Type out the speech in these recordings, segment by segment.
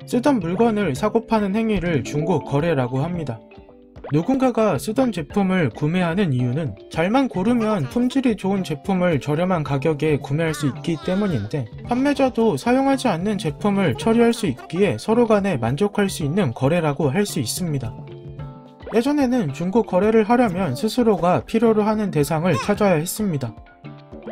쓰던 물건을 사고 파는 행위를 중고 거래라고 합니다. 누군가가 쓰던 제품을 구매하는 이유는 잘만 고르면 품질이 좋은 제품을 저렴한 가격에 구매할 수 있기 때문인데, 판매자도 사용하지 않는 제품을 처리할 수 있기에 서로 간에 만족할 수 있는 거래라고 할 수 있습니다. 예전에는 중고 거래를 하려면 스스로가 필요로 하는 대상을 찾아야 했습니다.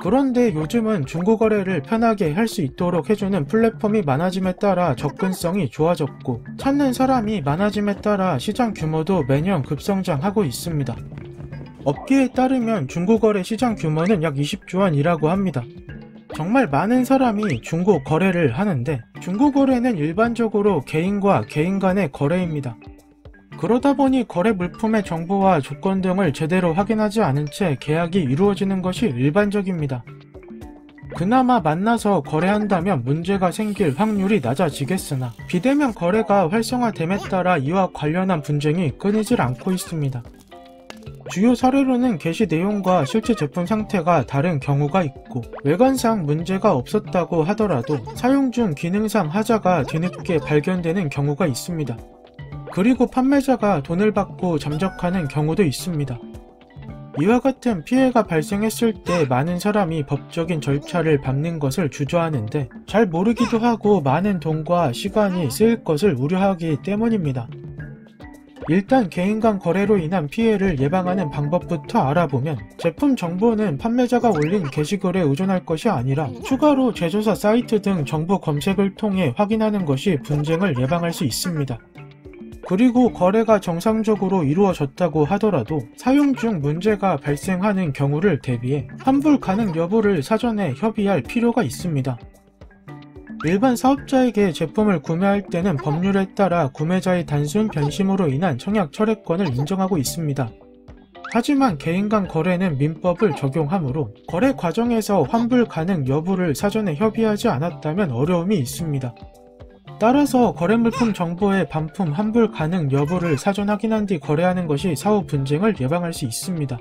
그런데 요즘은 중고 거래를 편하게 할 수 있도록 해주는 플랫폼이 많아짐에 따라 접근성이 좋아졌고, 찾는 사람이 많아짐에 따라 시장 규모도 매년 급성장하고 있습니다. 업계에 따르면 중고 거래 시장 규모는 약 20조 원이라고 합니다. 정말 많은 사람이 중고 거래를 하는데, 중고 거래는 일반적으로 개인과 개인 간의 거래입니다. 그러다 보니 거래 물품의 정보와 조건 등을 제대로 확인하지 않은 채 계약이 이루어지는 것이 일반적입니다. 그나마 만나서 거래한다면 문제가 생길 확률이 낮아지겠으나, 비대면 거래가 활성화됨에 따라 이와 관련한 분쟁이 끊이질 않고 있습니다. 주요 사례로는 게시 내용과 실제 제품 상태가 다른 경우가 있고, 외관상 문제가 없었다고 하더라도 사용 중 기능상 하자가 뒤늦게 발견되는 경우가 있습니다. 그리고 판매자가 돈을 받고 잠적하는 경우도 있습니다. 이와 같은 피해가 발생했을 때 많은 사람이 법적인 절차를 밟는 것을 주저하는데, 잘 모르기도 하고 많은 돈과 시간이 쓰일 것을 우려하기 때문입니다. 일단 개인 간 거래로 인한 피해를 예방하는 방법부터 알아보면, 제품 정보는 판매자가 올린 게시글에 의존할 것이 아니라 추가로 제조사 사이트 등 정보 검색을 통해 확인하는 것이 분쟁을 예방할 수 있습니다. 그리고 거래가 정상적으로 이루어졌다고 하더라도 사용 중 문제가 발생하는 경우를 대비해 환불 가능 여부를 사전에 협의할 필요가 있습니다. 일반 사업자에게 제품을 구매할 때는 법률에 따라 구매자의 단순 변심으로 인한 청약 철회권을 인정하고 있습니다. 하지만 개인 간 거래는 민법을 적용하므로 거래 과정에서 환불 가능 여부를 사전에 협의하지 않았다면 어려움이 있습니다. 따라서 거래 물품 정보의 반품 환불 가능 여부를 사전 확인한 뒤 거래하는 것이 사후 분쟁을 예방할 수 있습니다.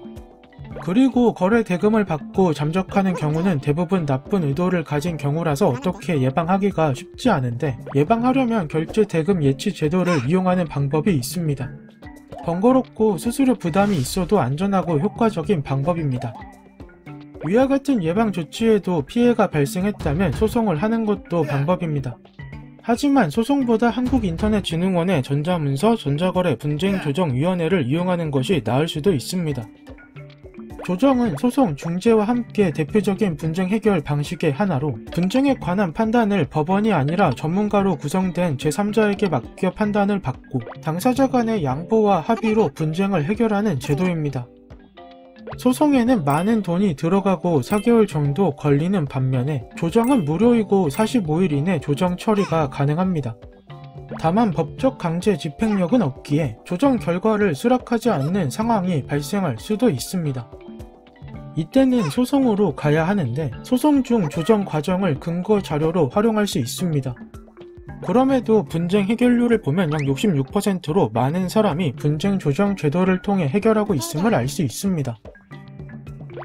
그리고 거래 대금을 받고 잠적하는 경우는 대부분 나쁜 의도를 가진 경우라서 어떻게 예방하기가 쉽지 않은데, 예방하려면 결제 대금 예치 제도를 이용하는 방법이 있습니다. 번거롭고 수수료 부담이 있어도 안전하고 효과적인 방법입니다. 위와 같은 예방 조치에도 피해가 발생했다면 소송을 하는 것도 방법입니다. 하지만 소송보다 한국인터넷진흥원의 전자문서 전자거래 분쟁조정위원회를 이용하는 것이 나을 수도 있습니다. 조정은 소송, 중재와 함께 대표적인 분쟁 해결 방식의 하나로, 분쟁에 관한 판단을 법원이 아니라 전문가로 구성된 제3자에게 맡겨 판단을 받고 당사자 간의 양보와 합의로 분쟁을 해결하는 제도입니다. 소송에는 많은 돈이 들어가고 4개월 정도 걸리는 반면에 조정은 무료이고 45일 이내 조정 처리가 가능합니다. 다만 법적 강제 집행력은 없기에 조정 결과를 수락하지 않는 상황이 발생할 수도 있습니다. 이때는 소송으로 가야 하는데, 소송 중 조정 과정을 근거 자료로 활용할 수 있습니다. 그럼에도 분쟁 해결률을 보면 약 66%로 많은 사람이 분쟁 조정 제도를 통해 해결하고 있음을 알 수 있습니다.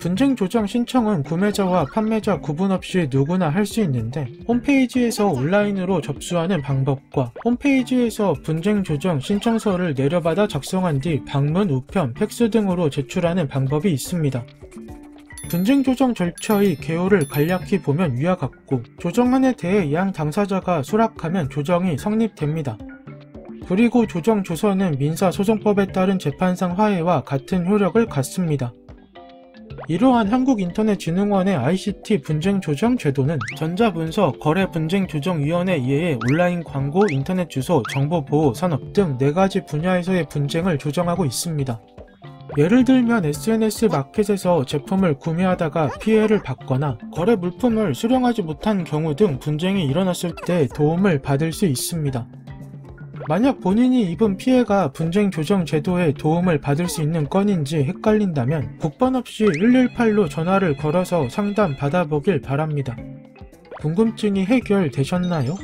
분쟁 조정 신청은 구매자와 판매자 구분 없이 누구나 할 수 있는데, 홈페이지에서 온라인으로 접수하는 방법과 홈페이지에서 분쟁 조정 신청서를 내려받아 작성한 뒤 방문, 우편, 팩스 등으로 제출하는 방법이 있습니다. 분쟁 조정 절차의 개요를 간략히 보면 위와 같고, 조정안에 대해 양 당사자가 수락하면 조정이 성립됩니다. 그리고 조정 조서는 민사소송법에 따른 재판상 화해와 같은 효력을 갖습니다. 이러한 한국인터넷진흥원의 ICT 분쟁 조정 제도는 전자문서 거래분쟁조정위원회 이외에 온라인 광고, 인터넷 주소, 정보보호, 산업 등 4가지 분야에서의 분쟁을 조정하고 있습니다. 예를 들면 SNS 마켓에서 제품을 구매하다가 피해를 받거나 거래 물품을 수령하지 못한 경우 등 분쟁이 일어났을 때 도움을 받을 수 있습니다. 만약 본인이 입은 피해가 분쟁 조정 제도에 도움을 받을 수 있는 건인지 헷갈린다면 국번 없이 118로 전화를 걸어서 상담 받아보길 바랍니다. 궁금증이 해결되셨나요?